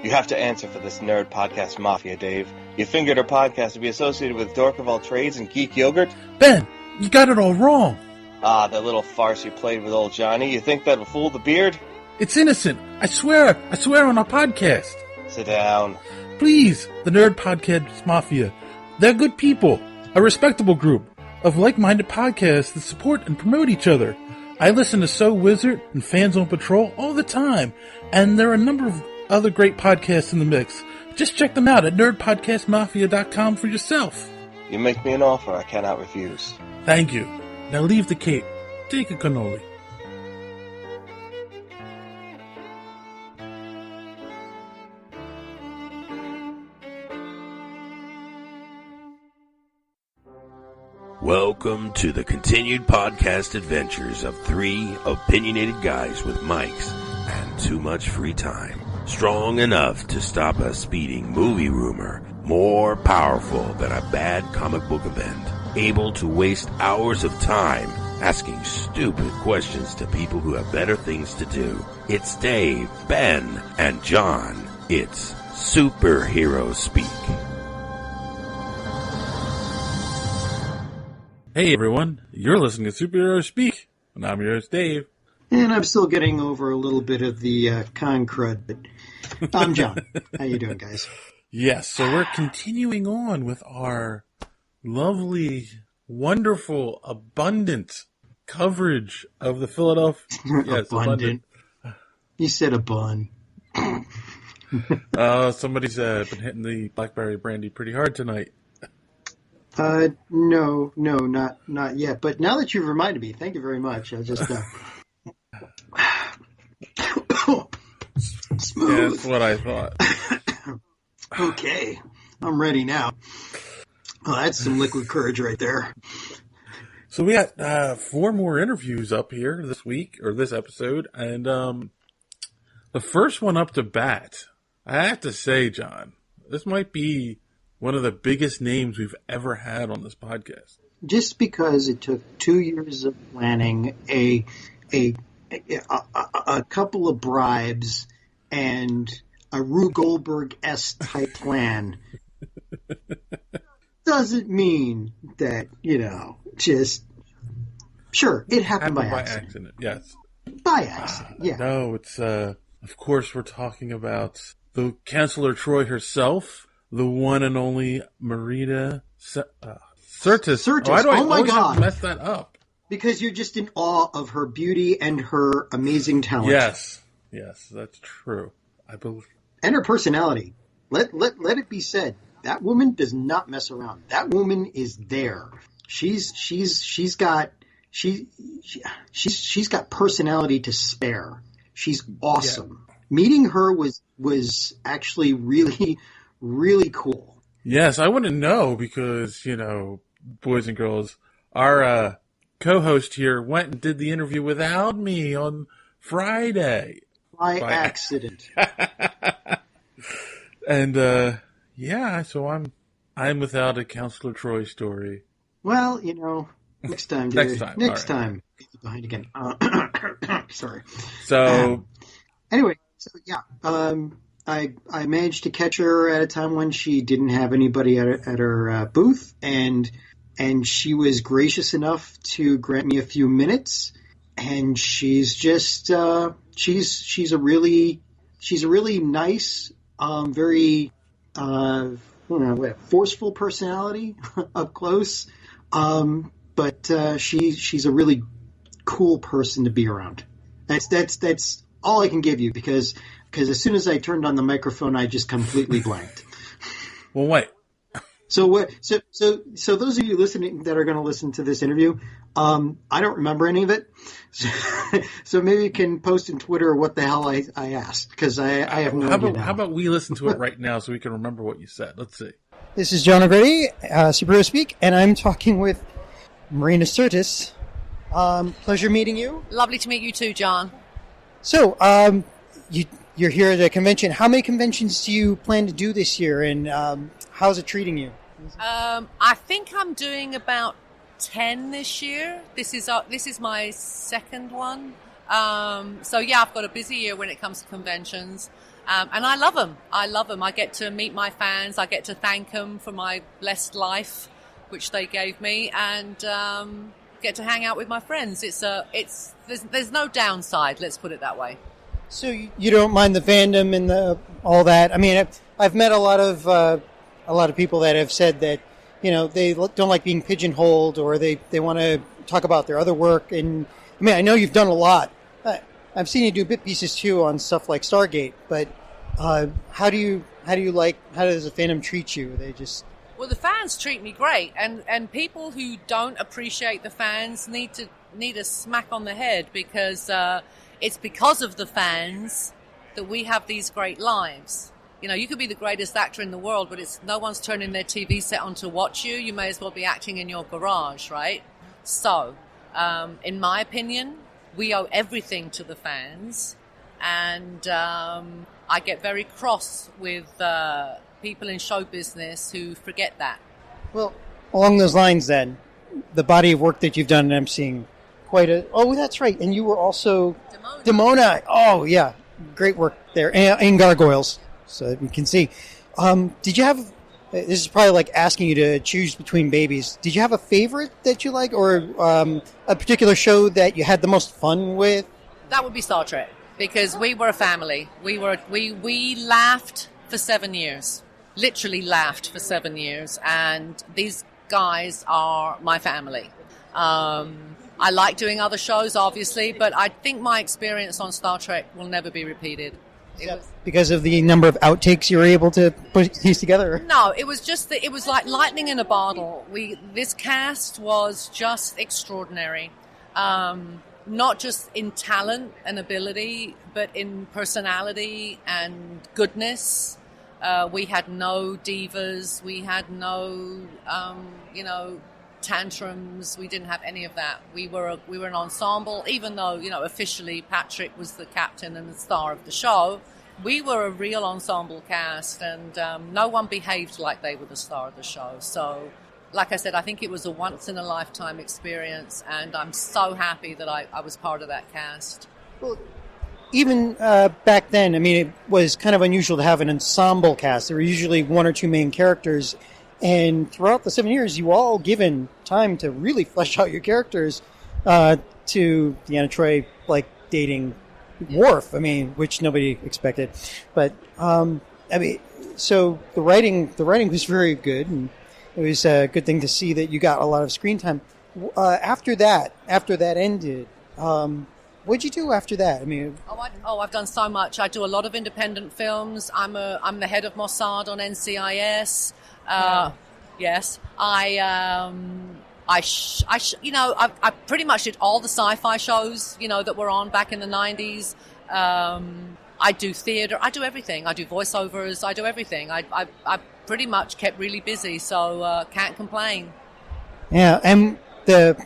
You have to answer for this nerd podcast mafia, Dave. You fingered our podcast to be associated with Dork of All Trades and Geek Yogurt? Ben, you got it all wrong. Ah, that little farce you played with old Johnny. You think that'll fool the beard? It's innocent. I swear on our podcast. Sit down. Please, the Nerd Podcast Mafia. They're good people. A respectable group of like-minded podcasts that support and promote each other. I listen to So Wizard and Fans on Patrol all the time, and there are a number of other great podcasts in the mix. Just check them out at nerdpodcastmafia.com for yourself. You make me an offer I cannot refuse. Thank you. Now leave the cape. Take a cannoli. Welcome to the continued podcast adventures of three opinionated guys with mics and too much free time. Strong enough to stop a speeding movie rumor, more powerful than a bad comic book event, able to waste hours of time asking stupid questions to people who have better things to do. It's Dave, Ben, and John. It's Superhero Speak. Hey everyone, you're listening to Superhero Speak, and I'm your host Dave. And I'm still getting over a little bit of the con crud, but I'm John. How you doing, guys? Yes, so we're continuing on with our lovely, wonderful, abundant coverage of the Philadelphia... Yes, abundant. You said a bun. Somebody's been hitting the blackberry brandy pretty hard tonight. No, not yet. But now that you've reminded me, thank you very much. I just, smooth. Yeah, that's what I thought. Okay, I'm ready now. Oh, that's some liquid courage right there. So we got 4 more interviews up here this week, or this episode, and the first one up to bat, I have to say, John, this might be one of the biggest names we've ever had on this podcast. Just because it took 2 years of planning, a couple of bribes, and a Rube Goldberg-esque type plan, doesn't mean that, just... Sure, it happened by accident. Yes. By accident, yeah. No, it's, of course, we're talking about the Chancellor Troy herself, the one and only Marina Sirtis. Why do I always have to mess that up? Because you're just in awe of her beauty and her amazing talent. Yes, that's true. I believe. And her personality. Let it be said, that woman does not mess around. That woman is there. She's got personality to spare. She's awesome. Yeah. Meeting her was actually really, really cool. Yes, I wouldn't know because, boys and girls, our co-host here went and did the interview without me on Friday. By accident. And, so I'm without a Counselor Troy story. Well, next time, dude. Next time. Behind again. Sorry. So... anyway, I managed to catch her at a time when she didn't have anybody at her booth, and she was gracious enough to grant me a few minutes. And she's just she's a really nice, very forceful personality up close. But she's a really cool person to be around. That's all I can give you because as soon as I turned on the microphone, I just completely blanked. Well, wait. So those of you listening that are going to listen to this interview, I don't remember any of it. So maybe you can post in Twitter what the hell I asked because I have no idea now. How about we listen to it right now so we can remember what you said? Let's see. This is John O'Grady, Superhero Speak, and I'm talking with Marina Sirtis. Pleasure meeting you. Lovely to meet you too, John. So, you're here at a convention. How many conventions do you plan to do this year, and how's it treating you? I think I'm doing about 10 this year. This is my second one. So yeah, I've got a busy year when it comes to conventions. And I love them. I get to meet my fans. I get to thank them for my blessed life, which they gave me, and get to hang out with my friends. There's no downside. Let's put it that way. So you don't mind the fandom and all that? I mean, I've met a lot of people that have said that they don't like being pigeonholed, or they want to talk about their other work. And I mean, I know you've done a lot. I've seen you do bit pieces too on stuff like Stargate, but how does the fandom treat you? Well, the fans treat me great, and people who don't appreciate the fans need a smack on the head, because it's because of the fans that we have these great lives. You could be the greatest actor in the world, but no one's turning their TV set on to watch you. You may as well be acting in your garage, right? So, in my opinion, we owe everything to the fans, and I get very cross with people in show business who forget that. Well, along those lines then, the body of work that you've done, and I'm seeing oh, that's right, and you were also Demona. Oh, yeah, great work there, and Gargoyles, so you can see. Did you have, this is probably like asking you to choose between babies, did you have a favorite that you like, or a particular show that you had the most fun with? That would be Star Trek, because we were a family. We laughed for 7 years, literally laughed for 7 years, and these guys are my family. I like doing other shows, obviously, but I think my experience on Star Trek will never be repeated. Because of the number of outtakes you were able to put these together? No, it was just that it was like lightning in a bottle. This cast was just extraordinary. Not just in talent and ability, but in personality and goodness. We had no divas. We had no, tantrums. We didn't have any of that. We were an ensemble, even though, officially Patrick was the captain and the star of the show. We were a real ensemble cast, and no one behaved like they were the star of the show. So, like I said, I think it was a once-in-a-lifetime experience, and I'm so happy that I was part of that cast. Well, even back then, I mean, it was kind of unusual to have an ensemble cast. There were usually one or two main characters, and throughout the 7 years, you were all given time to really flesh out your characters to Deanna Troi, like, dating Worf, which nobody expected. But, so the writing was very good, and it was a good thing to see that you got a lot of screen time. After that ended, what'd you do after that? I've done so much. I do a lot of independent films. I'm the head of Mossad on NCIS. Yes, I pretty much did all the sci-fi shows, that were on back in the 90s. I do theater. I do everything. I do voiceovers. I do everything. I pretty much kept really busy, so can't complain. Yeah, and the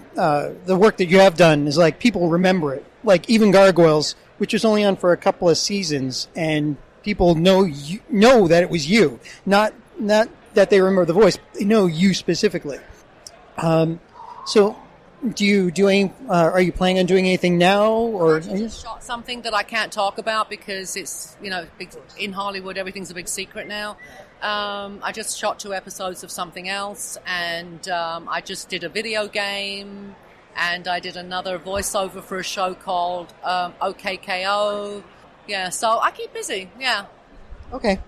work that you have done is like people remember it. Like even Gargoyles, which was only on for a couple of seasons, and people know that it was you. Not that they remember the voice. They know you specifically. So, do you do any? Are you planning on doing anything now, or I just shot something that I can't talk about because it's in Hollywood everything's a big secret now. I just shot 2 episodes of something else, and I just did a video game, and I did another voiceover for a show called OKKO. Yeah, so I keep busy. Yeah. Okay.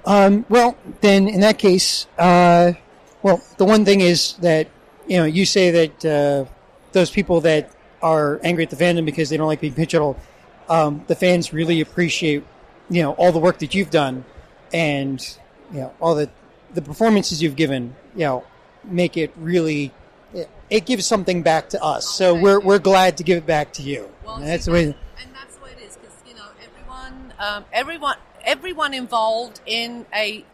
Well, then in that case, the one thing is that, you say that those people that are angry at the fandom because they don't like being pigeonholed, the fans really appreciate, all the work that you've done, and, all the performances you've given, make it really, it gives something back to us. So we're glad to give it back to you. Well, and that's the way. And that's the way it is, because, everyone involved in a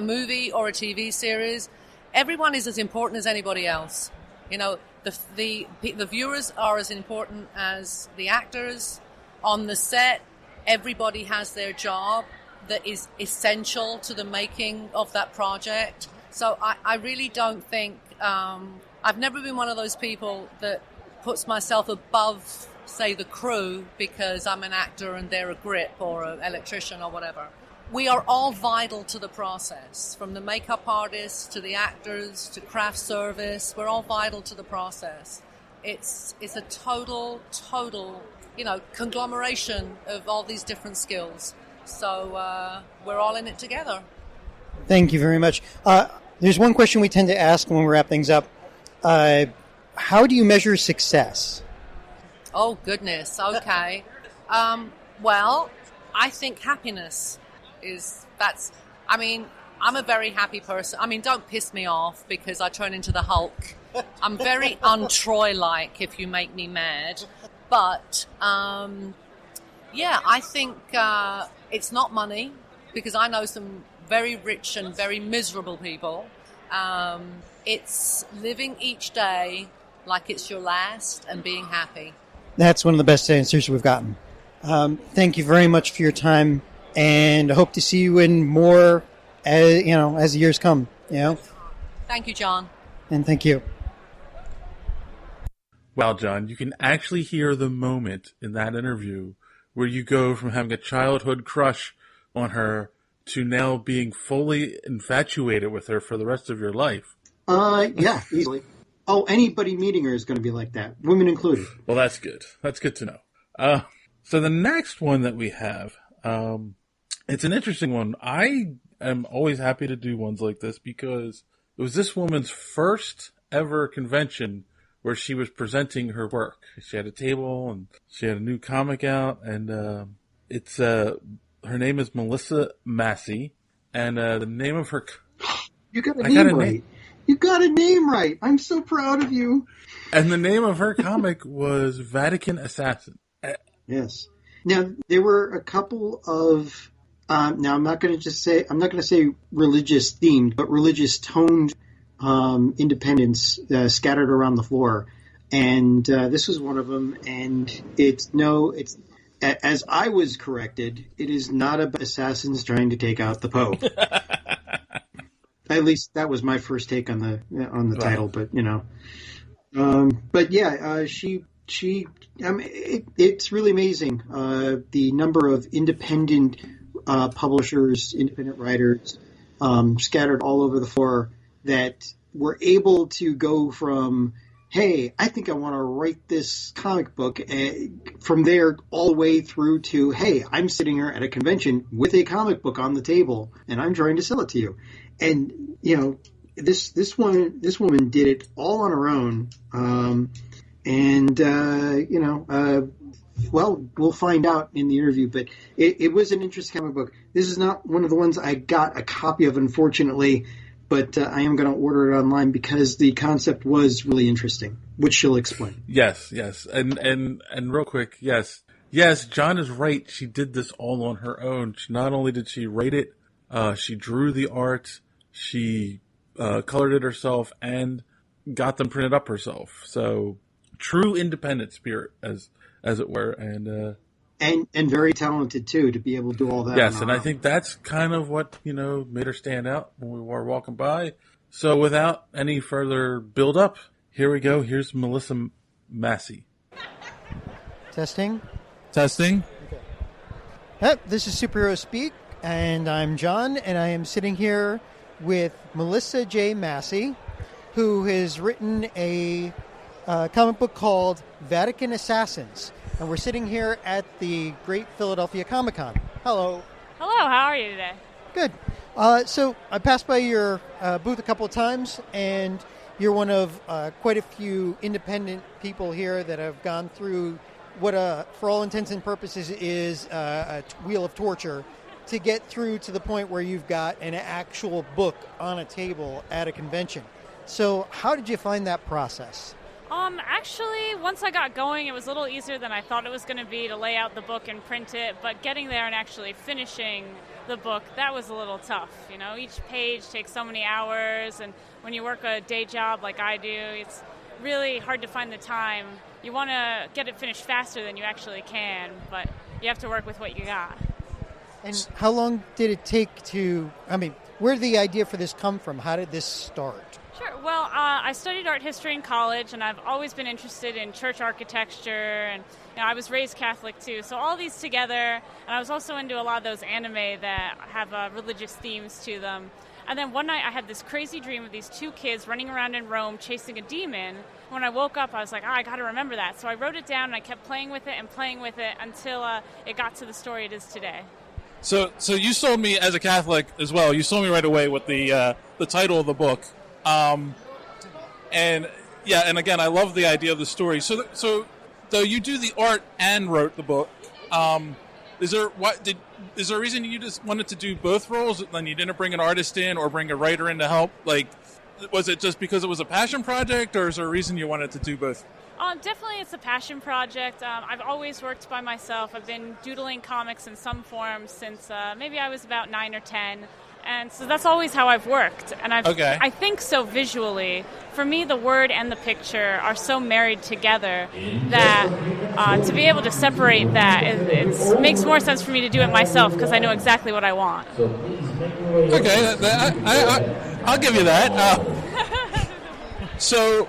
movie or a TV series, everyone is as important as anybody else. The viewers are as important as the actors. On the set, everybody has their job that is essential to the making of that project. So I really don't think, I've never been one of those people that puts myself above say, the crew because I'm an actor and they're a grip or an electrician or whatever. We are all vital to the process, from the makeup artists to the actors to craft service. We're all vital to the process. It's a total, conglomeration of all these different skills. So we're all in it together. Thank you very much. There's one question we tend to ask when we wrap things up. How do you measure success? Oh, goodness. Okay. Well, I think happiness I'm a very happy person. I mean, don't piss me off because I turn into the Hulk. I'm very un-Troy-like if you make me mad. But, I think it's not money because I know some very rich and very miserable people. It's living each day like it's your last and being happy. That's one of the best answers we've gotten. Thank you very much for your time, and I hope to see you in more as the years come. Thank you, John. And thank you. Wow, John, you can actually hear the moment in that interview where you go from having a childhood crush on her to now being fully infatuated with her for the rest of your life. Yeah, easily. Oh, anybody meeting her is going to be like that, women included. Well, that's good. That's good to know. So the next one that we have, it's an interesting one. I am always happy to do ones like this because it was this woman's first ever convention where she was presenting her work. She had a table and she had a new comic out, and her name is Melissa Massey, and the name of her... You got a name right. You got a name right. I'm so proud of you. And the name of her comic was Vatican Assassins. Yes. Now, there were a couple of... now, I'm not going to say religious themed, but religious toned independents scattered around the floor. And this was one of them. And it's as I was corrected, it is not about assassins trying to take out the Pope. At least that was my first take on the title, but it's really amazing the number of independent publishers, independent writers scattered all over the floor that were able to go from, hey, I think I want to write this comic book, from there all the way through to, hey, I'm sitting here at a convention with a comic book on the table and I'm trying to sell it to you. And, this woman did it all on her own. We'll find out in the interview, but it was an interesting comic book. This is not one of the ones I got a copy of, unfortunately, but I am going to order it online because the concept was really interesting, which she'll explain. Yes. And real quick, yes, John is right. She did this all on her own. Not only did she write it, she drew the art, she colored it herself, and got them printed up herself. So true independent spirit, as it were, and very talented too to be able to do all that. Yes, and I think that's kind of what made her stand out when we were walking by. So without any further build up, here we go. Here's Melissa Massey. Testing. Okay. This is Superhero Speak, and I'm John, and I am sitting here with Melissa J. Massey, who has written a comic book called Vatican Assassins. And we're sitting here at the Great Philadelphia Comic-Con. Hello. Hello, how are you today? Good. So I passed by your booth a couple of times, and you're one of quite a few independent people here that have gone through what, for all intents and purposes, is a wheel of torture to get through to the point where you've got an actual book on a table at a convention. So how did you find that process? Actually, once I got going, it was a little easier than I thought it was going to be to lay out the book and print it, but getting there and actually finishing the book, that was a little tough. Each page takes so many hours, and when you work a day job like I do, it's really hard to find the time. You want to get it finished faster than you actually can, but you have to work with what you got. And how long did it take where did the idea for this come from? How did this start? Sure. Well, I studied art history in college, and I've always been interested in church architecture, and I was raised Catholic too. So all these together, and I was also into a lot of those anime that have religious themes to them. And then one night I had this crazy dream of these two kids running around in Rome chasing a demon. When I woke up, I was like, I got to remember that. So I wrote it down, and I kept playing with it until it got to the story it is today. So you sold me, as a Catholic as well, you sold me right away with the title of the book. And again, I love the idea of the story. So though you do the art and wrote the book, is there a reason you just wanted to do both roles, and you didn't bring an artist in or bring a writer in to help? Like, was it just because it was a passion project, or is there a reason you wanted to do both? Definitely it's a passion project. I've always worked by myself. I've been doodling comics in some form since maybe I was about 9 or 10. And so that's always how I've worked. And I think so visually. For me, the word and the picture are so married together that to be able to separate that, it makes more sense for me to do it myself because I know exactly what I want. Okay, I'll give you that. So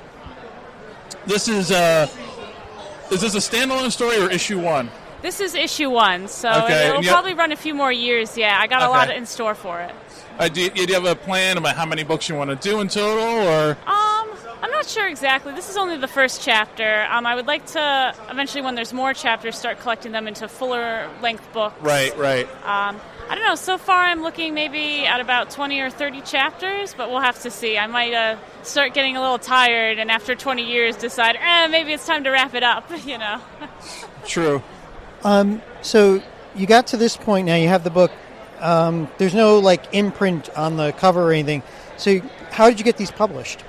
this is this a standalone story or issue 1? This is issue 1, so it'll probably run a few more years. Yeah, I got a lot in store for it. Do you have a plan about how many books you want to do in total, or? I'm not sure exactly. This is only the first chapter. I would like to eventually, when there's more chapters, start collecting them into fuller length books. Right. I don't know. So far, I'm looking maybe at about 20 or 30 chapters, but we'll have to see. I might start getting a little tired, and after 20 years, decide, maybe it's time to wrap it up. True. So you got to this point now. You have the book. There's no imprint on the cover or anything. So how did you get these published?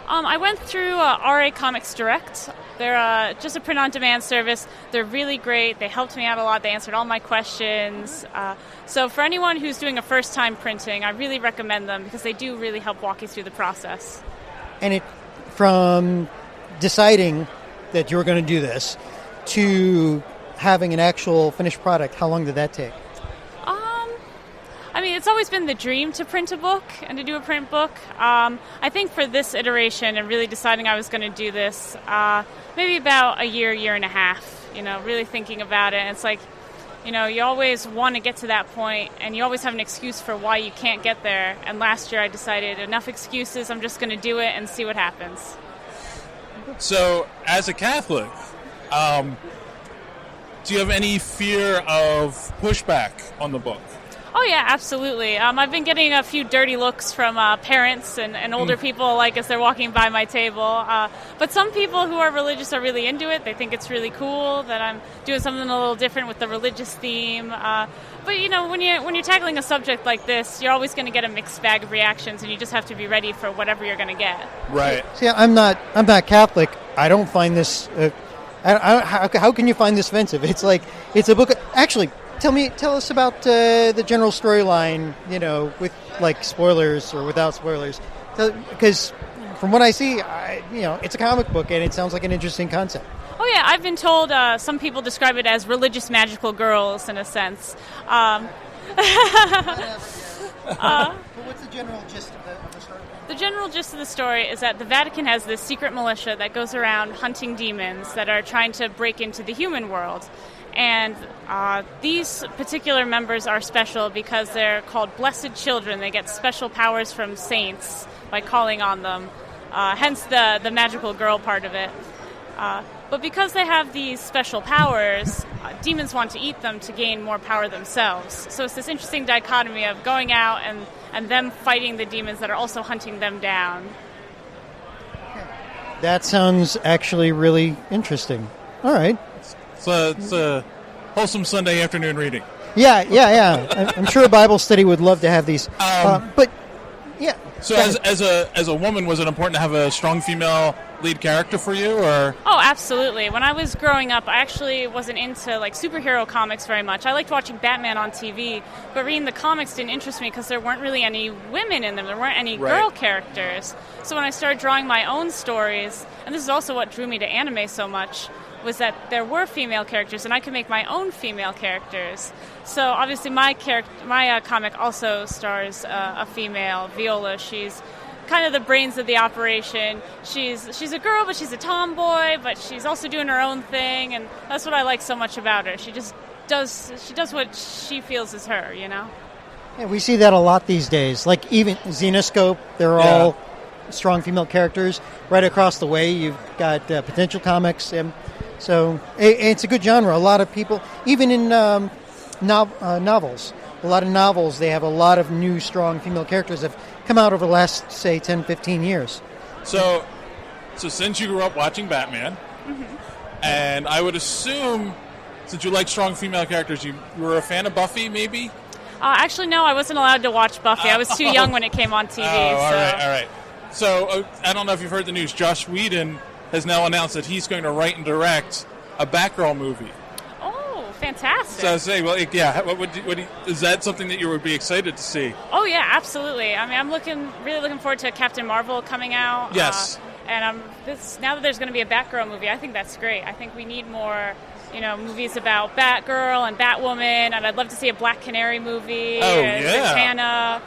I went through RA Comics Direct. They're just a print-on-demand service. They're really great. They helped me out a lot. They answered all my questions. So for anyone who's doing a first-time printing, I really recommend them because they do really help walk you through the process. And from deciding that you were going to do this to having an actual finished product, how long did that take? It's always been the dream to print a book and to do a print book. I think for this iteration and really deciding I was going to do this, maybe about a year and a half, really thinking about it. And it's like, you always want to get to that point, and you always have an excuse for why you can't get there. And last year I decided, enough excuses, I'm just going to do it and see what happens. So, as a Catholic, do you have any fear of pushback on the book? Oh, yeah, absolutely. I've been getting a few dirty looks from parents and older people as they're walking by my table. But some people who are religious are really into it. They think it's really cool that I'm doing something a little different with the religious theme. But, when you're tackling a subject like this, you're always going to get a mixed bag of reactions, and you just have to be ready for whatever you're going to get. Right. See, I'm not Catholic. I don't find this... how can you find this offensive? It's it's a book... Actually... Tell us about the general storyline, with spoilers or without spoilers, because from what I see, it's a comic book and it sounds like an interesting concept. Oh yeah, I've been told some people describe it as religious magical girls in a sense. But what's the general gist of the story? The general gist of the story is that the Vatican has this secret militia that goes around hunting demons that are trying to break into the human world. And these particular members are special because they're called blessed children. They get special powers from saints by calling on them, hence the magical girl part of it. But because they have these special powers, demons want to eat them to gain more power themselves. So it's this interesting dichotomy of going out and them fighting the demons that are also hunting them down. That sounds actually really interesting. All right. So it's a wholesome Sunday afternoon reading. Yeah. I'm sure a Bible study would love to have these. But yeah. So as a woman, was it important to have a strong female lead character for you, or? Oh, absolutely. When I was growing up, I actually wasn't into superhero comics very much. I liked watching Batman on TV, but reading the comics didn't interest me because there weren't really any women in them. There weren't any girl characters. So when I started drawing my own stories, and this is also what drew me to anime so much, was that there were female characters, and I could make my own female characters. So obviously my comic also stars a female, Viola. She's kind of the brains of the operation. She's a girl, but she's a tomboy, but she's also doing her own thing, and that's what I like so much about her. She does what she feels is her, you know? Yeah, we see that a lot these days. Like even Xenoscope, they're all strong female characters. Right across the way, you've got Potential Comics. So it's a good genre. A lot of people, even in novels, a lot of novels, they have a lot of new strong female characters that have come out over the last, say, 10, 15 years. So since you grew up watching Batman, and I would assume, since you like strong female characters, you were a fan of Buffy, maybe? Actually, no, I wasn't allowed to watch Buffy. I was too young when it came on TV. All right. So I don't know if you've heard the news. Josh Whedon has now announced that he's going to write and direct a Batgirl movie. Oh, fantastic! So I say, well, yeah. Is that something that you would be excited to see? Oh yeah, absolutely. I mean, I'm really looking forward to Captain Marvel coming out. Yes. And now that there's going to be a Batgirl movie, I think that's great. I think we need more, movies about Batgirl and Batwoman, and I'd love to see a Black Canary movie. Oh, yeah. Zatanna.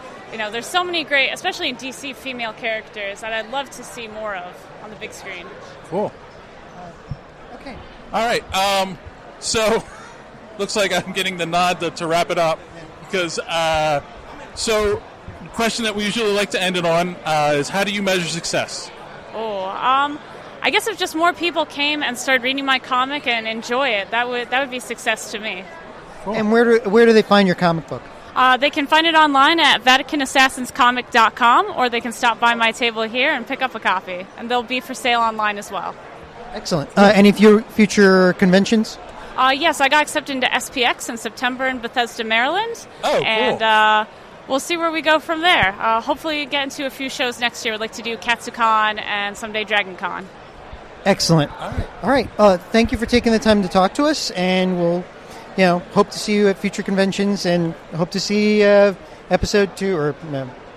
There's so many great, especially in DC, female characters that I'd love to see more of on the big screen. Cool. Okay. All right. So looks like I'm getting the nod to wrap it up because so the question that we usually like to end it on is how do you measure success? I guess if just more people came and started reading my comic and enjoy it, that would be success to me. Cool. And where do they find your comic book? They can find it online at VaticanAssassinsComic.com, or they can stop by my table here and pick up a copy. And they'll be for sale online as well. Excellent. Any future conventions? Yes, I got accepted into SPX in September in Bethesda, Maryland. Oh, cool. And we'll see where we go from there. Hopefully get into a few shows next year. I'd like to do KatsuCon and someday DragonCon. Excellent. All right. Thank you for taking the time to talk to us, and we'll hope to see you at future conventions, and hope to see episode 2 or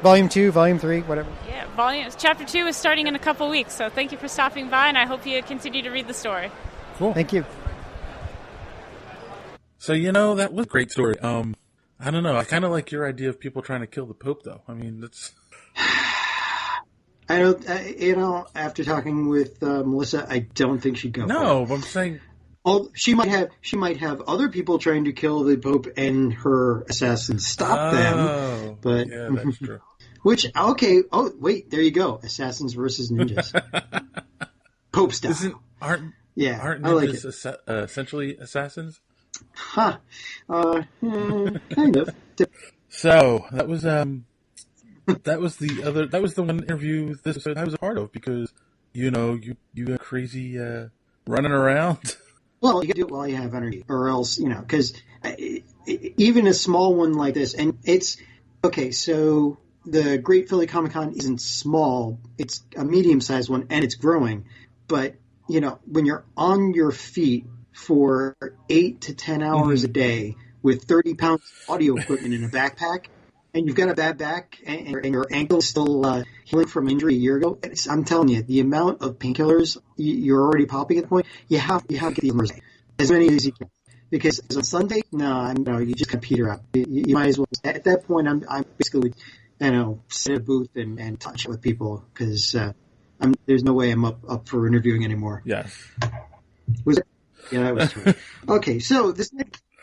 volume 2, volume 3, whatever. Yeah, chapter 2 is starting in a couple weeks, so thank you for stopping by, and I hope you continue to read the story. Cool. Thank you. So, that was a great story. I don't know. I kind of like your idea of people trying to kill the Pope, though. I mean, that's... I don't, after talking with Melissa, I don't think she'd go for it. No, but I'm saying... Oh, she might have other people trying to kill the Pope and her assassins stop them. But yeah, that's true. Okay. Oh, wait, there you go. Assassins versus ninjas. Pope style. Aren't ninjas I like essentially assassins? Huh. Kind of. So that was the one interview this episode I was a part of because you got crazy running around. Well, you got to do it while you have energy, or else because even a small one like this, and it's okay. So the Great Philly Comic Con isn't small; it's a medium-sized one, and it's growing. But when you're on your feet for 8 to 10 hours a day with 30 pounds of audio equipment in a backpack, and you've got a bad back, and your ankle is still healing from injury a year ago, I'm telling you, the amount of painkillers you're already popping at the point, you have to get the numbers as many as you can. Because on Sunday, no, you just kind of peter out. You might as well. At that point, I'm basically, sit at a booth and touch with people because there's no way I'm up for interviewing anymore. Yes. Yeah, that was true. Okay, so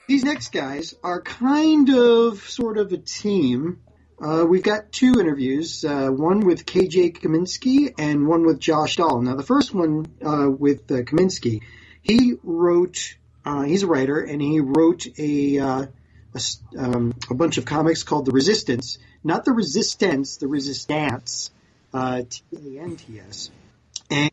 these next guys are kind of sort of a team. We've got 2 interviews, one with KJ Kaminski and one with Josh Dahl. Now, the first one with Kaminski, he wrote, he's a writer, and he wrote a bunch of comics called The Resistants. Not The Resistance, The Resistance, TANTS. And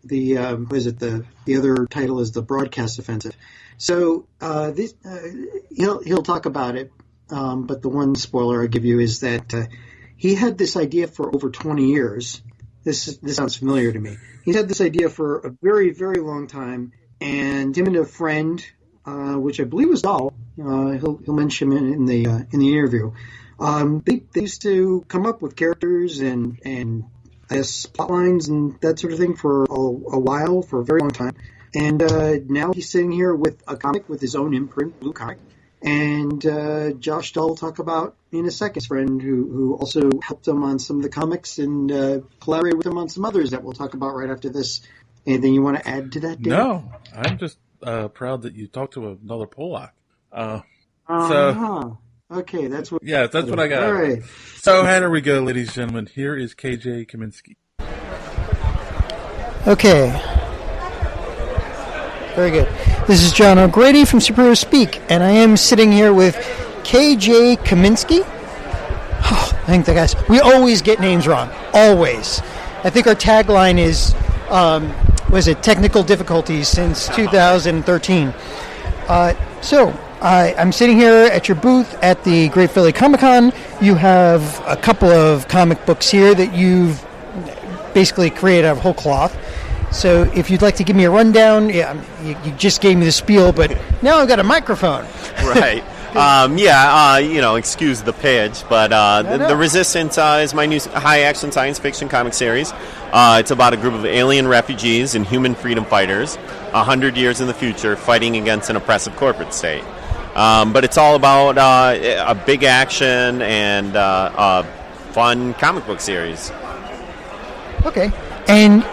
the other title is The Broadcast Offensive. So he'll talk about it, but the one spoiler I give you is that he had this idea for over 20 years. This sounds familiar to me. He's had this idea for a very, very long time, and him and a friend, which I believe was Dahl, he'll mention him in the interview. They used to come up with characters and plot lines and that sort of thing for a while, for a very long time. And now he's sitting here with a comic with his own imprint, Blue Comic, And Josh Dahl will talk about in a second his friend who also helped him on some of the comics and collaborated with him on some others that we'll talk about right after this. Anything you want to add to that, Dave? No, I'm just proud that you talked to another Polak. Okay, that's what. Yeah, that's what I got. All right. So here we go, ladies and gentlemen. Here is KJ Kaminski. Okay. Very good. This is John O'Grady from Superhero Speak, and I am sitting here with KJ Kaminski. Oh, I think the guys. We always get names wrong. Always. I think our tagline is, was it technical difficulties since 2013. I'm sitting here at your booth at the Great Philly Comic-Con. You have a couple of comic books here that you've basically created out of whole cloth. So if you'd like to give me a rundown, you just gave me the spiel, but now I've got a microphone. Right. Excuse the pitch, but The Resistants is my new high-action science fiction comic series. It's about a group of alien refugees and human freedom fighters 100 years in the future fighting against an oppressive corporate state. But it's all about a big action and a fun comic book series. Okay. And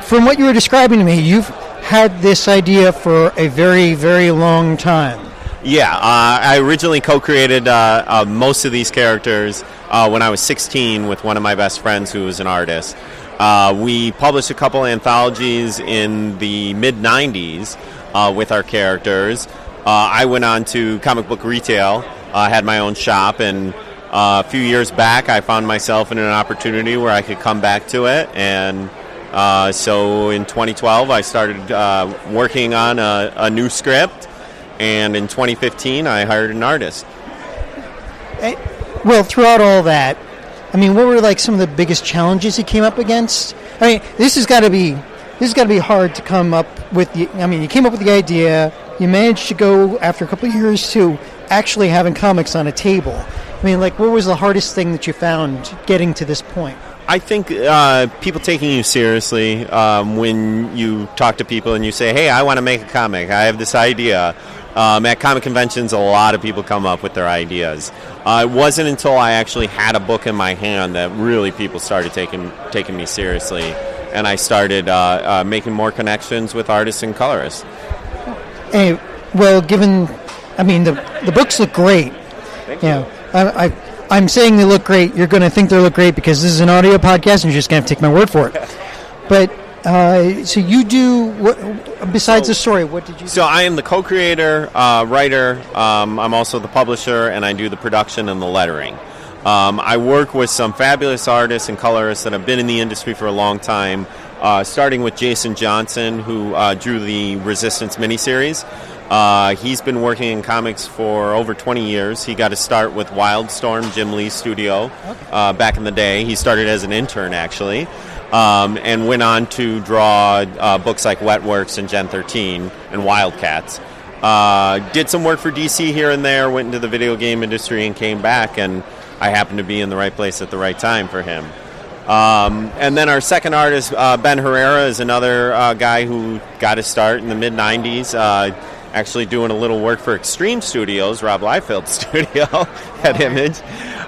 from what you were describing to me, you've had this idea for a very, very long time. Yeah, I originally co-created most of these characters when I was 16 with one of my best friends who was an artist. We published a couple anthologies in the mid-90s with our characters. I went on to comic book retail, had my own shop, and a few years back I found myself in an opportunity where I could come back to it, and so in 2012 I started working on a new script, and in 2015 I hired an artist. Well, throughout all that, I mean, what were like some of the biggest challenges you came up against? I mean, this has got to be hard to come up with. You came up with the idea. You managed to go after a couple of years to actually having comics on a table. I mean, like, what was the hardest thing that you found getting to this point? I think people taking you seriously when you talk to people and you say, hey, I want to make a comic. I have this idea. At comic conventions, a lot of people come up with their ideas. It wasn't until I actually had a book in my hand that really people started taking me seriously, and I started making more connections with artists and colorists. Hey, well, the books look great. Thank you. I'm saying they look great. You're going to think they look great because this is an audio podcast, and you're just going to take my word for it. But so you do what besides the story? What did you do? So I am the co-creator, writer. I'm also the publisher, and I do the production and the lettering. I work with some fabulous artists and colorists that have been in the industry for a long time, starting with Jason Johnson, who drew the Resitants miniseries. He's been working in comics for over 20 years. He got his start with Wildstorm, Jim Lee's studio, back in the day. He started as an intern, actually, and went on to draw books like Wetworks and Gen 13 and Wildcats. Did some work for DC here and there, went into the video game industry and came back, and I happened to be in the right place at the right time for him. And then our second artist, Ben Herrera, is another guy who got his start in the mid-90s, actually doing a little work for Extreme Studios, Rob Liefeld's studio at Image,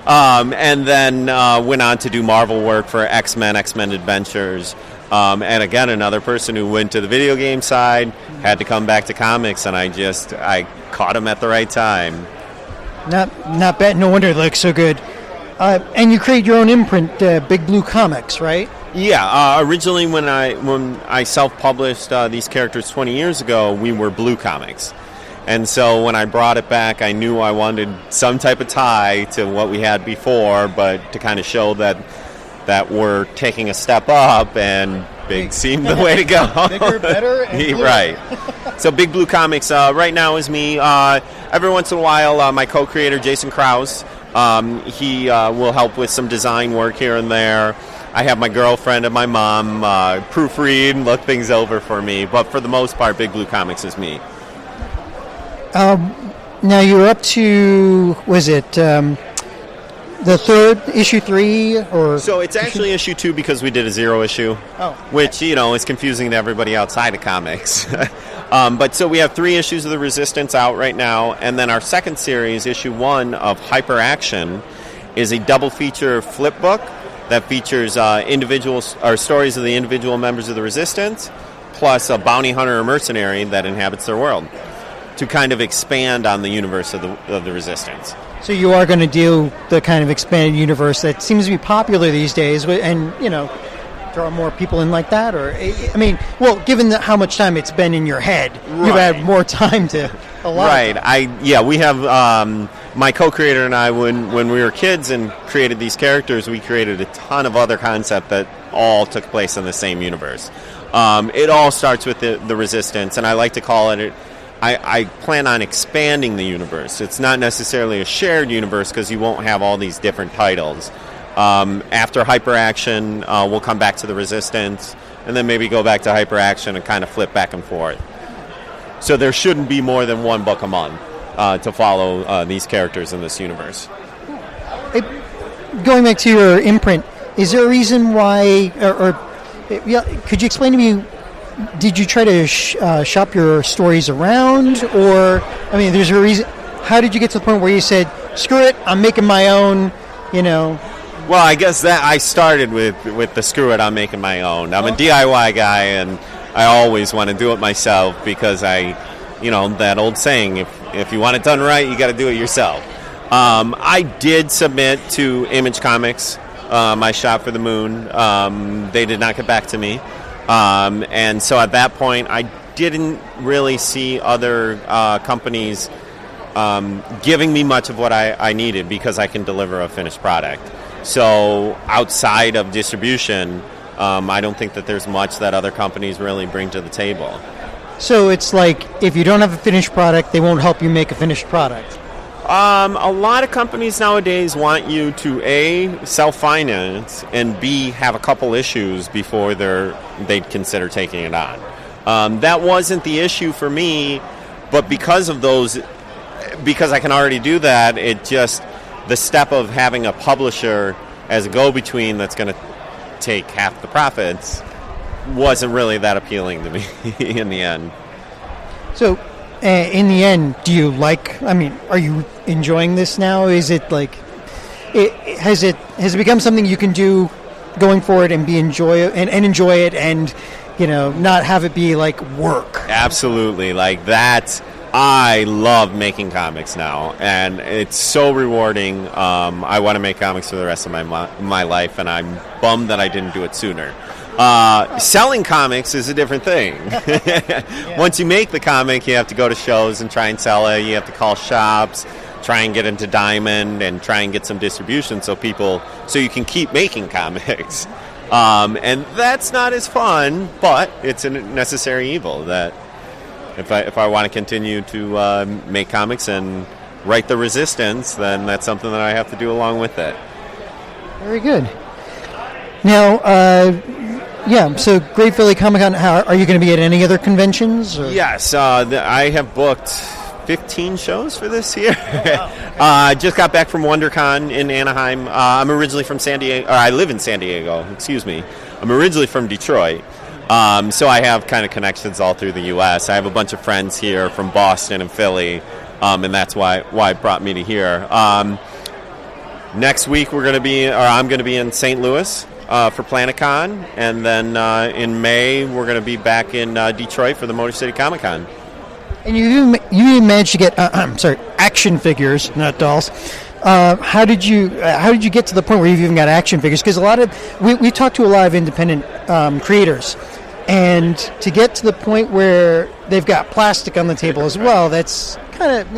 and then went on to do Marvel work for X-Men Adventures, and again, another person who went to the video game side, had to come back to comics, and I caught him at the right time. Not bad. No wonder it looks so good. And you create your own imprint, Big Blue Comics, right? Yeah. Originally, when I self-published these characters 20 years ago, we were Blue Comics, and so when I brought it back, I knew I wanted some type of tie to what we had before, but to kind of show that we're taking a step up, and big seemed the way to go. Bigger, better, and right. So Big Blue Comics right now is me. Every once in a while, my co-creator Jason Krause, he will help with some design work here and there. I have my girlfriend and my mom proofread and look things over for me, but for the most part, Big Blue Comics is me. Now you're up to, was it the third issue 3 or so it's actually issue 2 because we did a 0 issue, which is confusing to everybody outside of comics. But so we have 3 issues of the Resistance out right now, and then our second series, issue 1 of Hyperaction, is a double feature flip book that features stories of the individual members of the Resistance, plus a bounty hunter or mercenary that inhabits their world, to kind of expand on the universe of the Resistance. So you are going to do the kind of expanded universe that seems to be popular these days, and draw more people in like that, or given how much time it's been in your head, you've had more time to allot. Right. We have my co-creator and I, when we were kids and created these characters, we created a ton of other concept that all took place in the same universe. It all starts with the Resistance, and I like to call it. I plan on expanding the universe. It's not necessarily a shared universe because you won't have all these different titles. After Hyperaction, we'll come back to the Resistance, and then maybe go back to Hyperaction and kind of flip back and forth. So there shouldn't be more than one book a month to follow these characters in this universe. Going back to your imprint, is there a reason why, could you explain to me, did you try to shop your stories around, or, there's a reason, how did you get to the point where you said, screw it, I'm making my own, Well, I guess that I started with the screw it, I'm making my own. I'm a DIY guy, and I always want to do it myself because that old saying, if you want it done right, you got to do it yourself. I did submit to Image Comics, my shop for the moon. They did not get back to me. And so at that point, I didn't really see other companies giving me much of what I needed because I can deliver a finished product. So outside of distribution, I don't think that there's much that other companies really bring to the table. So it's like if you don't have a finished product, they won't help you make a finished product. A lot of companies nowadays want you to A, self-finance, and B, have a couple issues before they'd consider taking it on. That wasn't the issue for me, but because I can already do that, the step of having a publisher as a go-between that's going to take half the profits wasn't really that appealing to me in the end. So, in the end, do you are you enjoying this now? Is it has it become something you can do going forward and enjoy it and not have it be like work? Absolutely. I love making comics now, and it's so rewarding. I want to make comics for the rest of my life, and I'm bummed that I didn't do it sooner. Selling comics is a different thing. Once you make the comic, you have to go to shows and try and sell it. You have to call shops, try and get into Diamond, and try and get some distribution so you can keep making comics. And that's not as fun, but it's a necessary evil that if I want to continue to make comics and write the Resistance, then that's something that I have to do along with it. Very good. Now, so Great Philly Comic Con, are you going to be at any other conventions? Or? Yes, I have booked 15 shows for this year. I just got back from WonderCon in Anaheim. I'm originally from San Diego, or I live in San Diego, excuse me. I'm originally from Detroit. So I have kind of connections all through the U.S. I have a bunch of friends here from Boston and Philly, and that's why it brought me to here. Next week I'm going to be in St. Louis for PlanetCon, and then in May we're going to be back in Detroit for the Motor City Comic Con. And you managed to get action figures, not dolls. How did you get to the point where you've even got action figures? Because we talked to a lot of independent creators, and to get to the point where they've got plastic on the table as well, that's kind of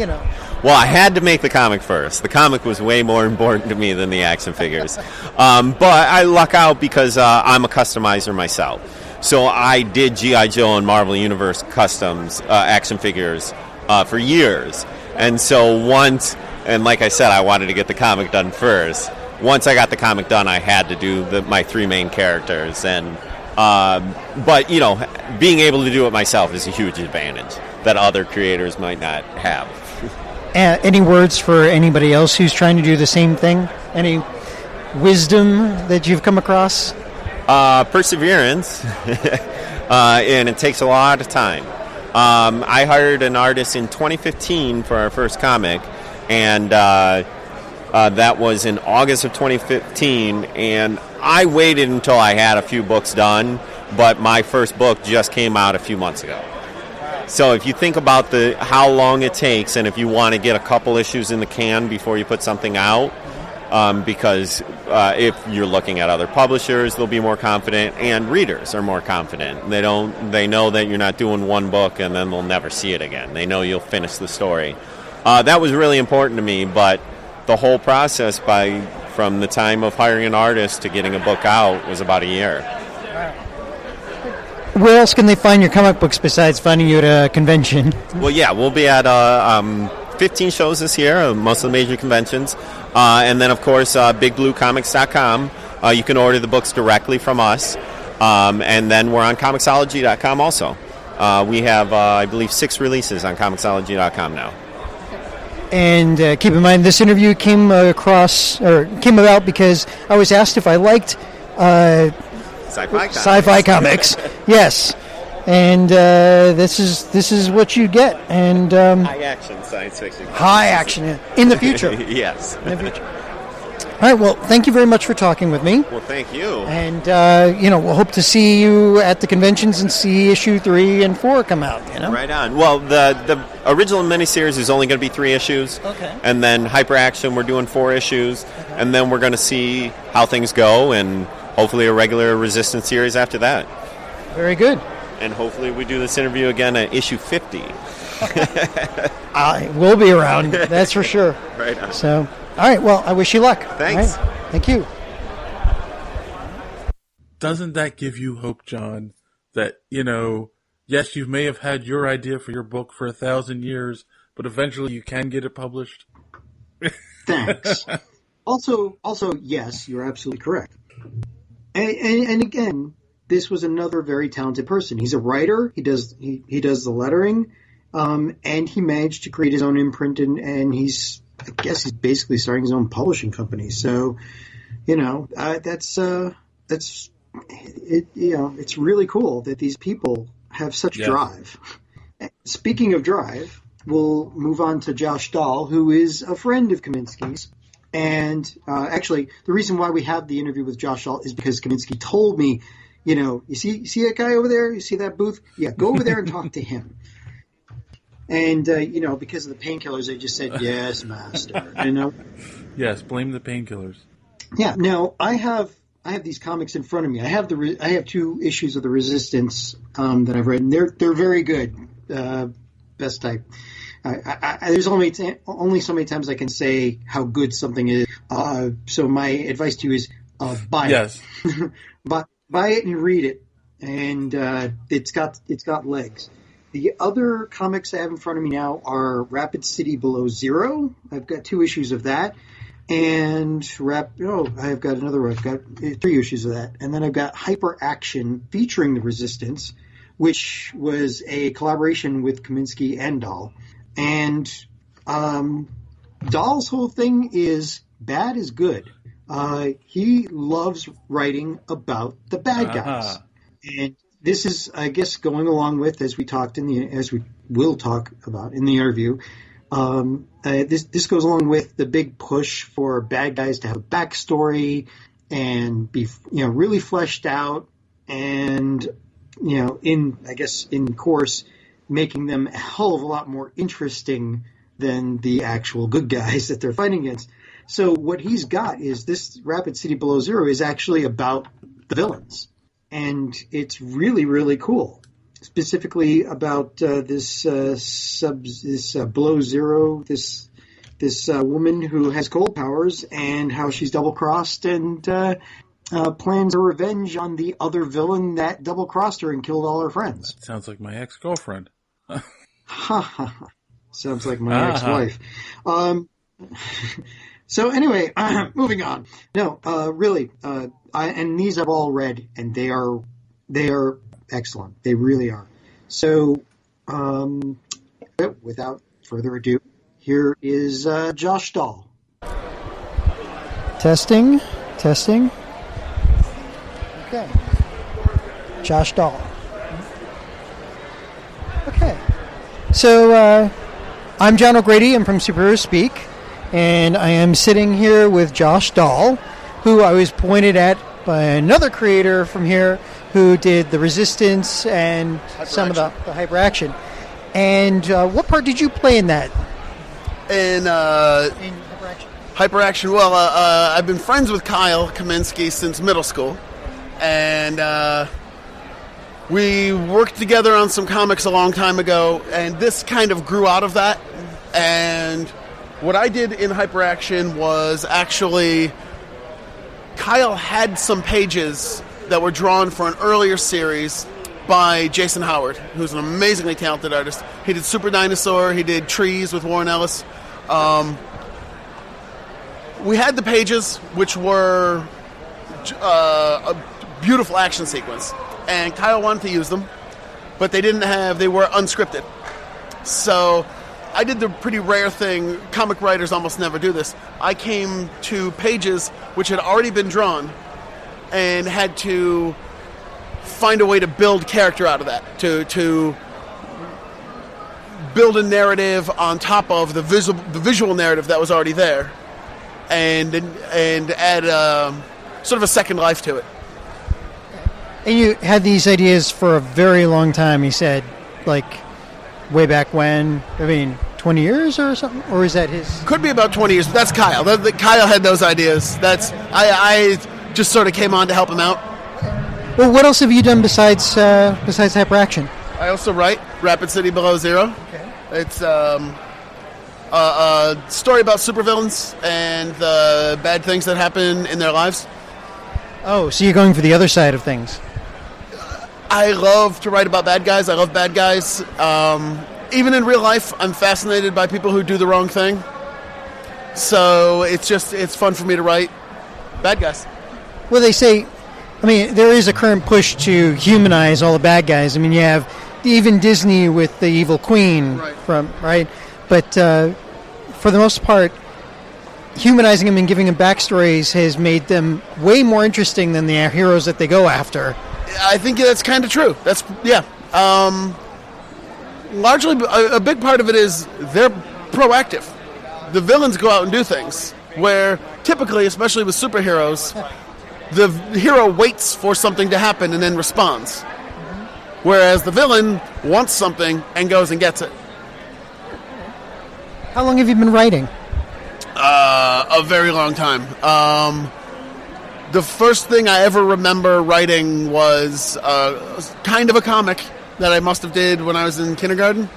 Well, I had to make the comic first. The comic was way more important to me than the action figures. But I luck out because I'm a customizer myself. So I did G.I. Joe and Marvel Universe customs action figures for years. And so and like I said, I wanted to get the comic done first. Once I got the comic done, I had to do my 3 main characters. But being able to do it myself is a huge advantage that other creators might not have. any words for anybody else who's trying to do the same thing? Any wisdom that you've come across? Perseverance, and it takes a lot of time. I hired an artist in 2015 for our first comic, and that was in August of 2015, and I waited until I had a few books done, but my first book just came out a few months ago. So if you think about how long it takes, and if you want to get a couple issues in the can before you put something out, because if you're looking at other publishers, they'll be more confident, and readers are more confident. They know that you're not doing one book and then they'll never see it again. They know you'll finish the story. That was really important to me, but the whole process from the time of hiring an artist to getting a book out was about a year. Where else can they find your comic books besides finding you at a convention? Well, yeah, we'll be at 15 shows this year, most of the major conventions. And then, of course, bigbluecomics.com. You can order the books directly from us. And then we're on Comixology.com also. We have, I believe, 6 releases on Comixology.com now. And keep in mind, this interview came about because I was asked if I liked sci-fi comics. Yes, and this is what you get. And high action science fiction. High action in the future. Yes. In the future. All right. Well, thank you very much for talking with me. Well, thank you. And we'll hope to see you at the conventions and see issue 3 and 4 come out. Right on. Well, the original miniseries is only going to be 3 issues. Okay. And then Hyper Action, we're doing 4 issues, and then we're going to see how things go, and hopefully a regular Resistance series after that. Very good. And hopefully we do this interview again at issue 50. I will be around, that's for sure. Right on. So, all right, well, I wish you luck. Thanks. Right. Thank you. Doesn't that give you hope, John, that, yes, you may have had your idea for your book for 1,000 years, but eventually you can get it published? Thanks. Also, yes, you're absolutely correct. And again, this was another very talented person. He's a writer. He does the lettering, and he managed to create his own imprint. And he's basically starting his own publishing company. So, that's it. It's really cool that these people have such drive. Speaking of drive, we'll move on to Josh Dahl, who is a friend of Kaminski's. And actually, the reason why we have the interview with Josh Dahl is because Kaminski told me, you see that guy over there? You see that booth? Yeah, go over there and talk to him. And, because of the painkillers, they just said, yes, master. Yes, blame the painkillers. Yeah, now, I have these comics in front of me. I have 2 issues of the Resistance that I've read, and they're very good. Best type. There's only so many times I can say how good something is. So my advice to you is buy it. buy it and read it, and it's got legs. The other comics I have in front of me now are Rapid City Below Zero. I've got 2 issues of that, and I've got another one. I've got 3 issues of that, and then I've got Hyper Action featuring the Resistance, which was a collaboration with Kaminski and Dahl. And Dahl's whole thing is bad is good. He loves writing about the bad guys. And this is, I guess, going along with, as we will talk about in the interview, this goes along with the big push for bad guys to have a backstory and be, really fleshed out, and, in course, making them a hell of a lot more interesting than the actual good guys that they're fighting against. So what he's got is this Rapid City Below Zero is actually about the villains. And it's really, really cool. Specifically about this Below Zero, this woman who has cold powers, and how she's double-crossed and plans her revenge on the other villain that double-crossed her and killed all her friends. That sounds like my ex-girlfriend. Sounds like my ex-wife. So anyway, moving on. No, really, and these I've all read, and they are excellent. They really are. So, without further ado, here is Josh Dahl. Testing. Okay. Josh Dahl. Okay. So, I'm John O'Grady. I'm from Superhero Speak. And I am sitting here with Josh Dahl, who I was pointed at by another creator from here who did the Resistants and some of the Hyperaction. And what part did you play in that? In Hyperaction. Hyperaction. Well, I've been friends with Kyle Kaminski since middle school, and we worked together on some comics a long time ago, and this kind of grew out of that. And what I did in Hyperaction was actually Kyle had some pages that were drawn for an earlier series by Jason Howard, who's an amazingly talented artist. He did Super Dinosaur, he did Trees with Warren Ellis. We had the pages, which were a beautiful action sequence, and Kyle wanted to use them, but they were unscripted. So I did the pretty rare thing, comic writers almost never do this. I came to pages which had already been drawn and had to find a way to build character out of that, to build a narrative on top of the visual narrative that was already there, and add sort of a second life to it. And you had these ideas for a very long time, you said, like way back when, 20 years or something? Or is that his? Could be about 20 years, but that's Kyle. Kyle had those ideas. I just sort of came on to help him out. Well, what else have you done besides Hyperaction? I also write Rapid City Below Zero. Okay. It's a story about supervillains and the bad things that happen in their lives. Oh, so you're going for the other side of things. I love to write about bad guys. I love bad guys. Even in real life, I'm fascinated by people who do the wrong thing. So it's fun for me to write bad guys. Well, they say, there is a current push to humanize all the bad guys. You have even Disney with the Evil Queen, right? But for the most part, humanizing them and giving them backstories has made them way more interesting than the heroes that they go after. I think that's kind of true. Largely, a big part of it is they're proactive. The villains go out and do things, where typically, especially with superheroes, the hero waits for something to happen and then responds. Whereas the villain wants something and goes and gets it. How long have you been writing? A very long time. The first thing I ever remember writing was kind of a comic that I must have did when I was in kindergarten.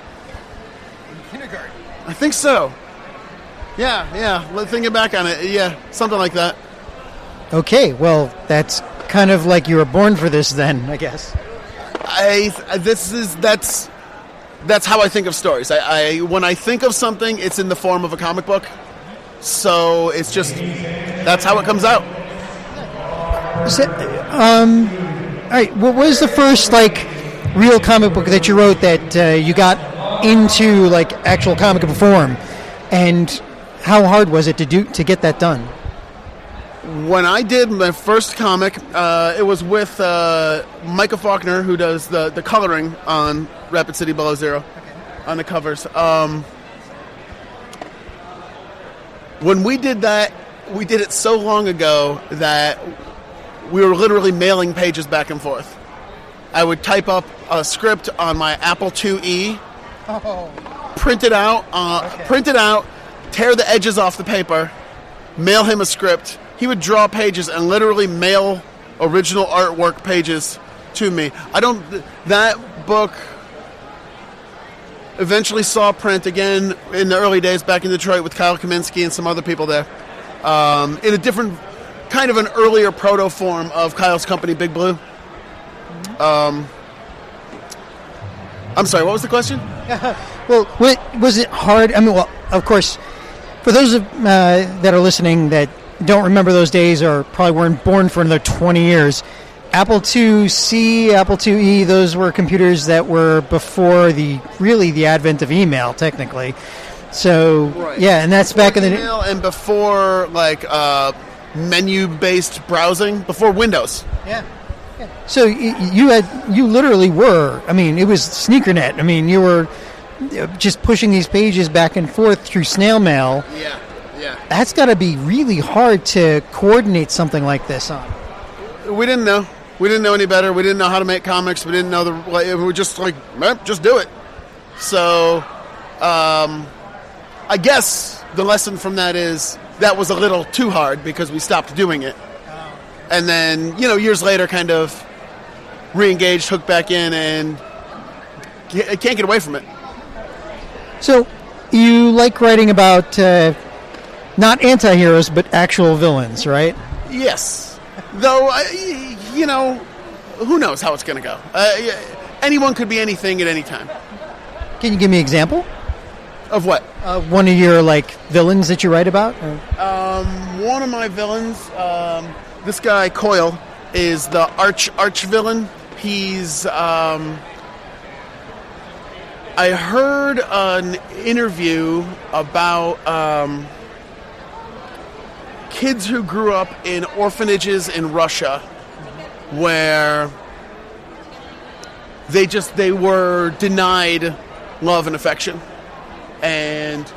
Kindergarten? I think so. Yeah. Thinking back on it, yeah, something like that. Okay, well, that's kind of like you were born for this then, I guess. That's how I think of stories. When I think of something, it's in the form of a comic book. So it's just, that's how it comes out. All right, what was the first, real comic book that you wrote that you got into, actual comic book form? And how hard was it to get that done? When I did my first comic, it was with Micah Faulkner, who does the coloring on Rapid City Below Zero, on the covers. When we did that, we did it so long ago that we were literally mailing pages back and forth. I would type up a script on my Apple IIe, print it out, tear the edges off the paper, mail him a script. He would draw pages and literally mail original artwork pages to me. That book eventually saw print again in the early days back in Detroit with Kyle Kaminski and some other people there, in a different, kind of an earlier proto form of Kyle's company, Big Blue. I'm sorry, what was the question? Well, was it hard? Of course, for those that are listening that don't remember those days or probably weren't born for another 20 years, Apple IIc, Apple IIe, those were computers that were before the advent of email, technically. So Right. yeah, and that's back in the email and before like menu-based browsing, before Windows. yeah. So you literally were. I mean, it was sneakernet. I mean, you were just pushing these pages back and forth through snail mail. Yeah. That's got to be really hard to coordinate something like this on. We didn't know. We didn't know any better. We didn't know how to make comics. We didn't know we were just like, just do it. So, I guess the lesson from that is that was a little too hard because we stopped doing it. And then, years later, kind of re-engaged, hooked back in, and can't get away from it. So, you like writing about not anti-heroes, but actual villains, right? Yes. Though, who knows how it's going to go. Anyone could be anything at any time. Can you give me an example? Of what? One of your, villains that you write about? One of my villains, this guy, Coyle, is the arch villain. He's, I heard an interview about kids who grew up in orphanages in Russia where they were denied love and affection, and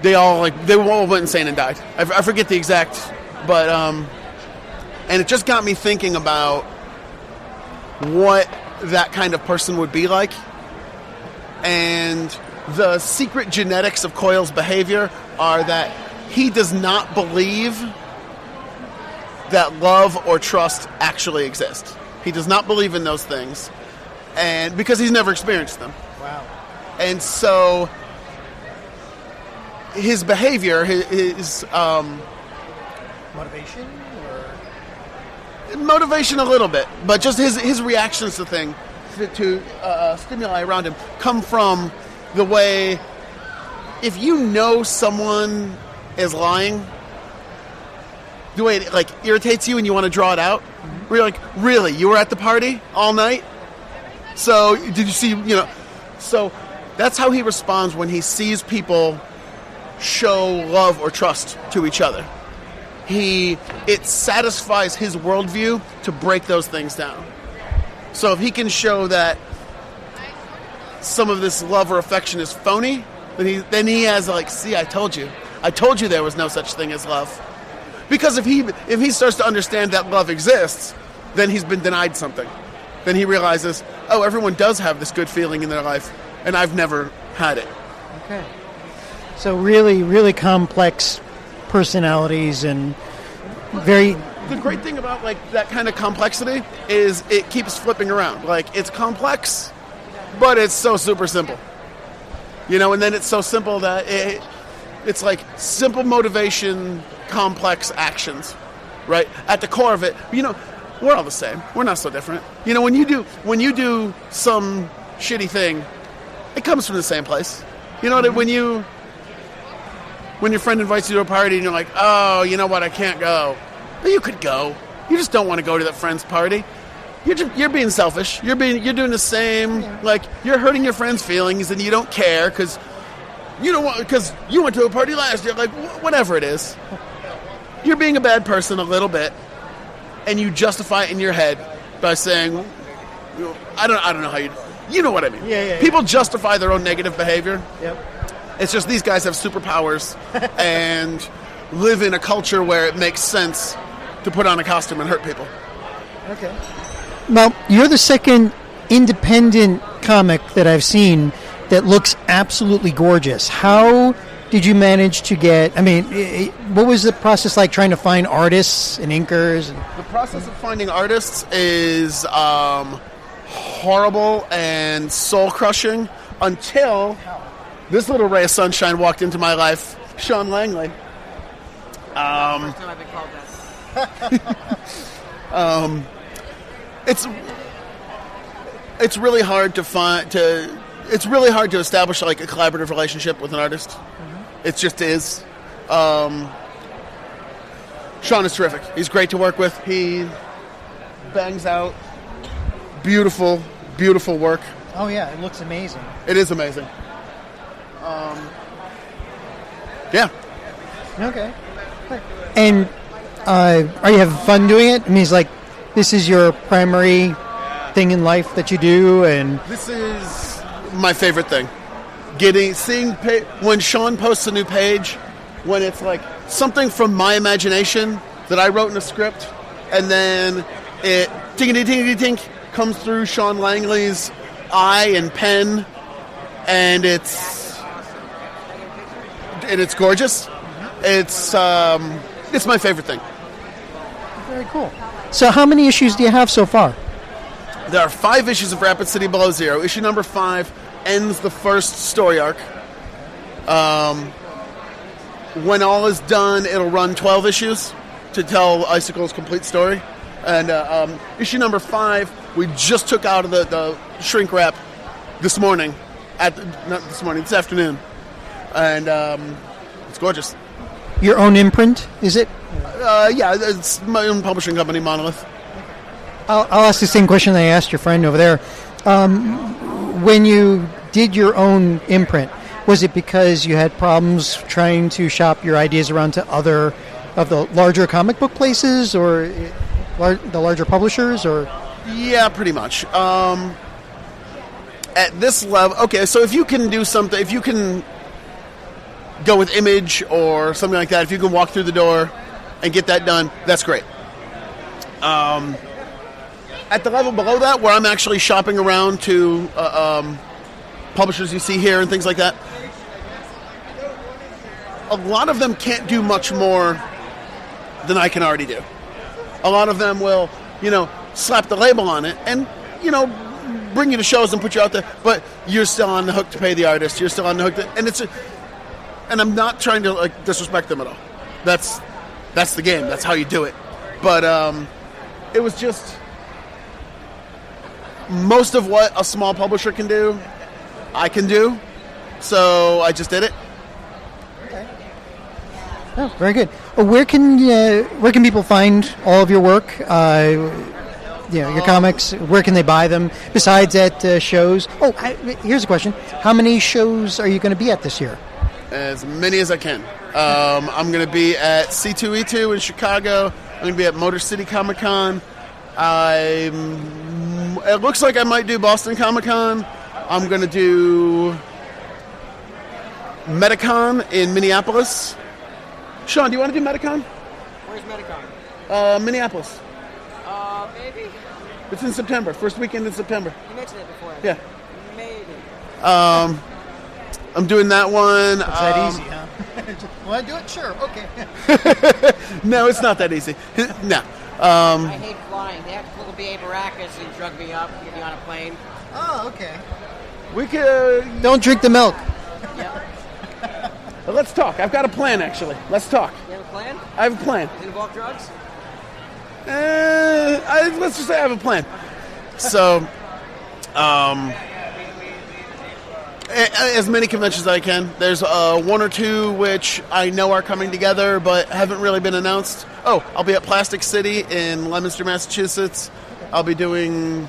they all went insane and died. I forget the exact, but and it just got me thinking about what that kind of person would be like, and the secret genetics of Coyle's behavior are that he does not believe that love or trust actually exist. He does not believe in those things, and because he's never experienced them. Wow. And so his behavior, his Motivation? motivation a little bit, but just his reactions to things, to stimuli around him, come from the way, if you know someone is lying, the way it irritates you and you want to draw it out, where you're like, really, you were at the party all night? So did you see, so that's how he responds when he sees people show love or trust to each other. It satisfies his worldview to break those things down. So if he can show that some of this love or affection is phony, then he has see, I told you there was no such thing as love. Because if he starts to understand that love exists, then he's been denied something. Then he realizes, oh, everyone does have this good feeling in their life, and I've never had it. Okay. So really, really complex personalities and very... The great thing about that kind of complexity is it keeps flipping around. It's complex, but it's so super simple. And then it's so simple that it's simple motivation, complex actions, right? At the core of it, we're all the same. We're not so different. When you do some shitty thing, it comes from the same place. When your friend invites you to a party and you're like, oh, you know what, I can't go. But you could go. You just don't want to go to that friend's party. You're being selfish. You're doing the same. You're hurting your friend's feelings and you don't care because you went to a party last year. Whatever it is, you're being a bad person a little bit, and you justify it in your head by saying, I don't know how you know what I mean. Yeah. People justify their own negative behavior. Yep. It's just these guys have superpowers and live in a culture where it makes sense to put on a costume and hurt people. Okay. Well, you're the second independent comic that I've seen that looks absolutely gorgeous. How did you manage to get... what was the process like trying to find artists and inkers? The process of finding artists is horrible and soul-crushing until this little ray of sunshine walked into my life, Sean Langley. First time I've been called that. It's really hard to it's really hard to establish a collaborative relationship with an artist. Mm-hmm. It just is. Sean is terrific. He's great to work with. He bangs out beautiful, beautiful work. Oh yeah, it looks amazing. It is amazing. Yeah. Okay. And are you having fun doing it? I mean, it's like this is your primary thing in life that you do, and this is my favorite thing. Seeing when Sean posts a new page, when it's like something from my imagination that I wrote in a script, and then it tinkety-tinkety-tink comes through Sean Langley's eye and pen, and it's gorgeous. It's my favorite thing. Very cool. So how many issues do you have so far? There are 5 issues of Rapid City Below Zero. Issue number 5 ends the first story arc. When all is done, it'll run 12 issues to tell Icicle's complete story. And issue number 5, we just took out of the shrink wrap this morning. This afternoon. And it's gorgeous. Your own imprint, is it? Yeah, it's my own publishing company, Monolith. I'll ask the same question I asked your friend over there. When you did your own imprint, was it because you had problems trying to shop your ideas around to other of the larger comic book places or the larger publishers? Or yeah, pretty much. At this level, okay, so if you can do something, if you can go with Image or something like that, if you can walk through the door and get that done, that's great. At the level below that, where I'm actually shopping around to publishers you see here and things like that, a lot of them can't do much more than I can already do. A lot of them will, slap the label on it and, bring you to shows and put you out there, but you're still on the hook to pay the artist. You're still on the hook and I'm not trying to disrespect them at all. That's the game. That's how you do it. But it was just most of what a small publisher can do, I can do. So I just did it. Okay. Oh, very good. Where can people find all of your work? Your comics. Where can they buy them? Besides at shows. Here's a question: how many shows are you going to be at this year? As many as I can. I'm going to be at C2E2 in Chicago. I'm going to be at Motor City Comic Con. It looks like I might do Boston Comic Con. I'm going to do Metacon in Minneapolis. Sean, do you want to do Metacon? Where's Metacon? Minneapolis. Maybe. It's in September. First weekend in September. You mentioned it before. Yeah. Maybe. I'm doing that one. It's that easy, huh? Want to do it? Sure. Okay. No, it's not that easy. No. I hate flying. They have to pull the B.A. Baracus and drug me up, get me on a plane. Oh, okay. We could... Don't drink the milk. Yep. Let's talk. I've got a plan, actually. Let's talk. You have a plan? I have a plan. Does it involve drugs? Let's just say I have a plan. So, as many conventions as I can. There's 1 or 2 which I know are coming together but haven't really been announced. Oh, I'll be at Plastic City in Leominster, Massachusetts. I'll be doing,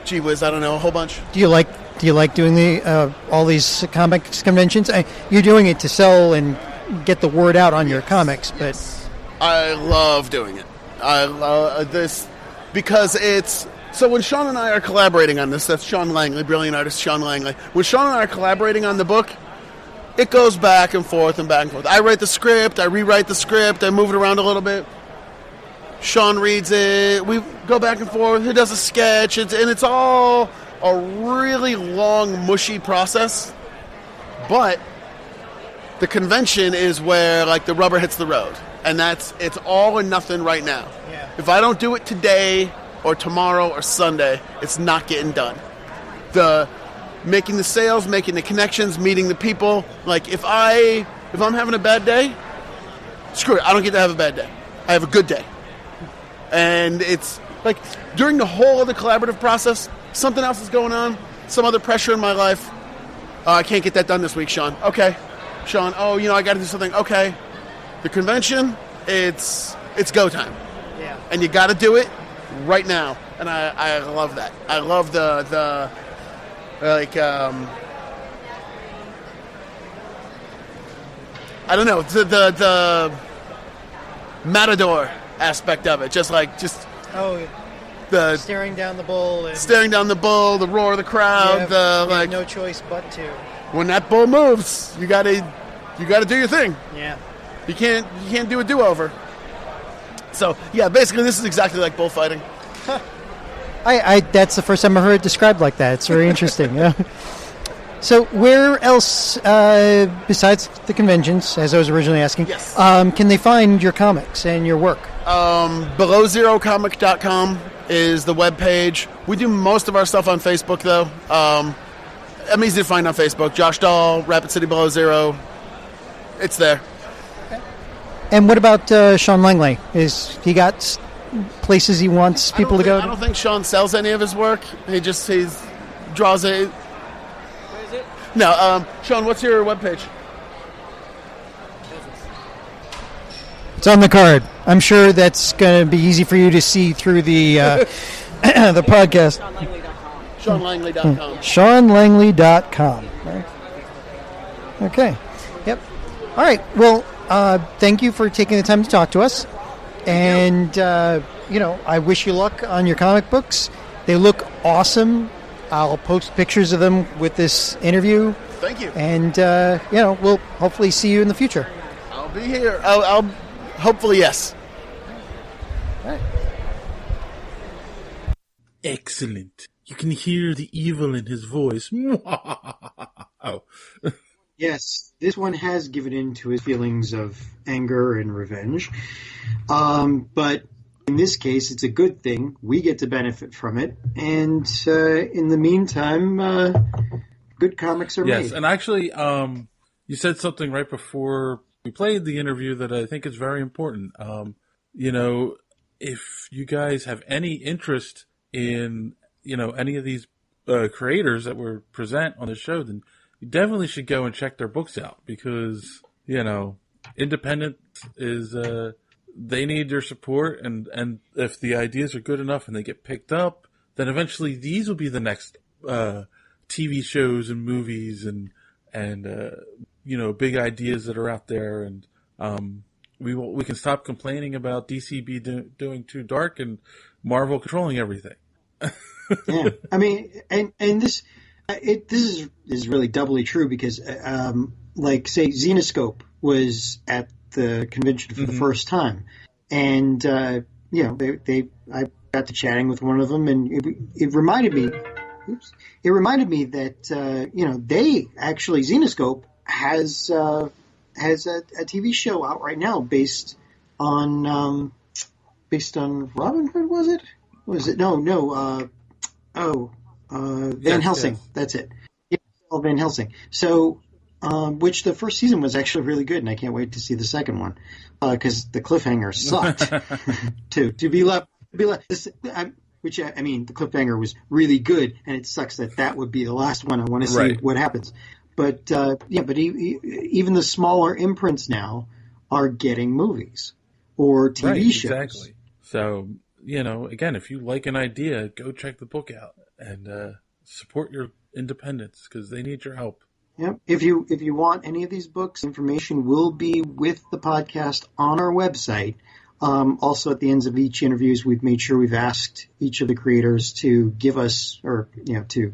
gee whiz, I don't know, a whole bunch. Do you like doing the all these comics conventions? You're doing it to sell and get the word out on your comics, but I love doing it. I love this because it's... So when Sean and I are collaborating on this, that's Sean Langley, brilliant artist Sean Langley. When Sean and I are collaborating on the book, it goes back and forth and back and forth. I write the script, I rewrite the script, I move it around a little bit. Sean reads it, we go back and forth, he does a sketch, and it's all a really long, mushy process. But the convention is where the rubber hits the road. And it's all or nothing right now. Yeah. If I don't do it today or tomorrow or Sunday, it's not getting done. The making the sales, making the connections, meeting the people. If I'm having a bad day, screw it, I don't get to have a bad day. I have a good day. And it's during the whole of the collaborative process, something else is going on, some other pressure in my life. I can't get that done this week, Sean. Okay. Sean, I got to do something. Okay. The convention, it's go time. Yeah. And you got to do it right now. And I love that. I love I don't know, the matador aspect of it, just Oh, the staring down the bull. And the roar of the crowd, you have no choice but to. When that bull moves, you gotta do your thing. Yeah. You can't do a do-over. So yeah, basically this is exactly like bullfighting. I that's the first time I heard it described like that. It's very interesting. Yeah. So where else, besides the conventions, as I was originally asking, yes. Can they find your comics and your work? BelowZeroComic.com is the webpage. We do most of our stuff on Facebook, though. I'm easy to find on Facebook. Josh Dahl, Rapid City Below Zero. It's there. And what about Sean Langley? Is he got places he wants people to go to? I don't think Sean sells any of his work. He draws a... What is it? No, Sean, what's your webpage? It's on the card. I'm sure that's going to be easy for you to see through the the podcast. SeanLangley.com. SeanLangley.com. Right. Okay. Yep. All right. Well, thank you for taking the time to talk to us. And, I wish you luck on your comic books. They look awesome. I'll post pictures of them with this interview. Thank you. And, we'll hopefully see you in the future. I'll be here. I'll hopefully, yes. All right. Excellent. You can hear the evil in his voice. Oh. Yes, this one has given in to his feelings of anger and revenge. But in this case, it's a good thing. We get to benefit from it. And in the meantime, good comics are made. Yes, and actually, you said something right before we played the interview that I think is very important. If you guys have any interest in, any of these creators that we present on the show, then you definitely should go and check their books out because, independent is, they need your support, and if the ideas are good enough and they get picked up, then eventually these will be the next TV shows and movies and big ideas that are out there, and we can stop complaining about DC doing too dark and Marvel controlling everything. Yeah, I mean, and this is really doubly true because, say, Xenoscope was at the convention for the first time, and I got to chatting with one of them, and it reminded me. It reminded me that they actually Xenoscope has a TV show out right now based on Robin Hood. Was it? Van Helsing. Yes. That's it. Yeah, Van Helsing. So, which the first season was actually really good, and I can't wait to see the second one because the cliffhanger sucked. to be left. Which I mean, the cliffhanger was really good, and it sucks that would be the last one. I want to see what happens. But even the smaller imprints now are getting movies or TV shows. Exactly. So again, if you like an idea, go check the book out and support your independents because they need your help. Yep. If you want any of these books, information will be with the podcast on our website. Also, at the ends of each interviews, we've made sure we've asked each of the creators to give us to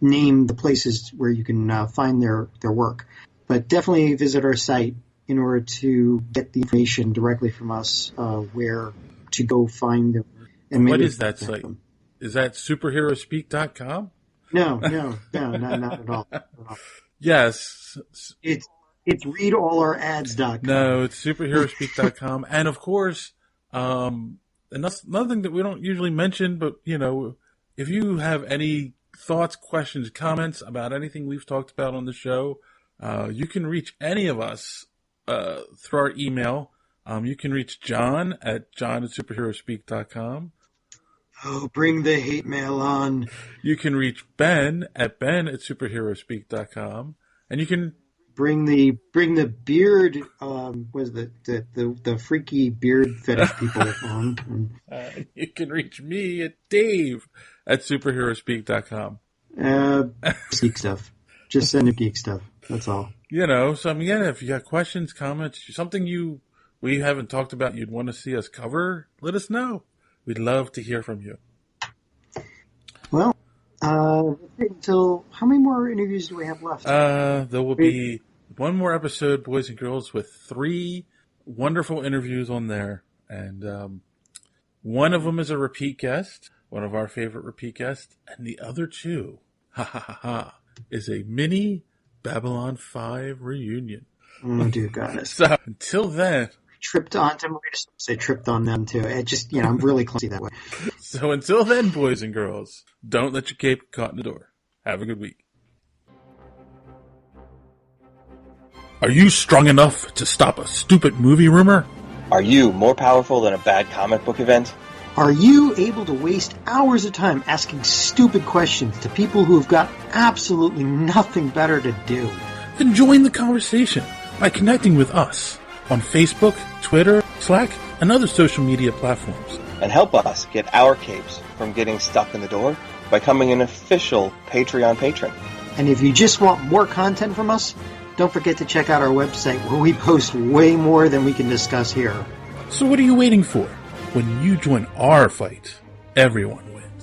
name the places where you can find their work. But definitely visit our site in order to get the information directly from us where to go find them. And what is that site? Is that superheroespeak.com? No, not at all. Yes. It's readallarads.com. No, it's superheroespeak.com. And of course, and that's another thing that we don't usually mention, but if you have any thoughts, questions, comments about anything we've talked about on the show, you can reach any of us through our email. You can reach John at superheroespeak.com. Oh, bring the hate mail on. You can reach Ben at superheroespeak.com. And you can bring the beard, was the freaky beard fetish people on. You can reach me at Dave at superheroespeak.com. Geek stuff. Just send it geek stuff. That's all. So if you got questions, comments, something we haven't talked about you'd want to see us cover, let us know. We'd love to hear from you. Well, until how many more interviews do we have left? There will be one more episode, boys and girls, with 3 wonderful interviews on there. And one of them is a repeat guest, one of our favorite repeat guests. And the other 2, is a mini Babylon 5 reunion. Oh, dear God. So until then... Tripped on them. We're just say tripped on them, too. It just, I'm really clumsy that way. So until then, boys and girls, don't let your cape get caught in the door. Have a good week. Are you strong enough to stop a stupid movie rumor? Are you more powerful than a bad comic book event? Are you able to waste hours of time asking stupid questions to people who have got absolutely nothing better to do? Then join the conversation by connecting with us on Facebook, Twitter, Slack, and other social media platforms. And help us get our capes from getting stuck in the door by becoming an official Patreon patron. And if you just want more content from us, don't forget to check out our website where we post way more than we can discuss here. So what are you waiting for? When you join our fight, everyone wins.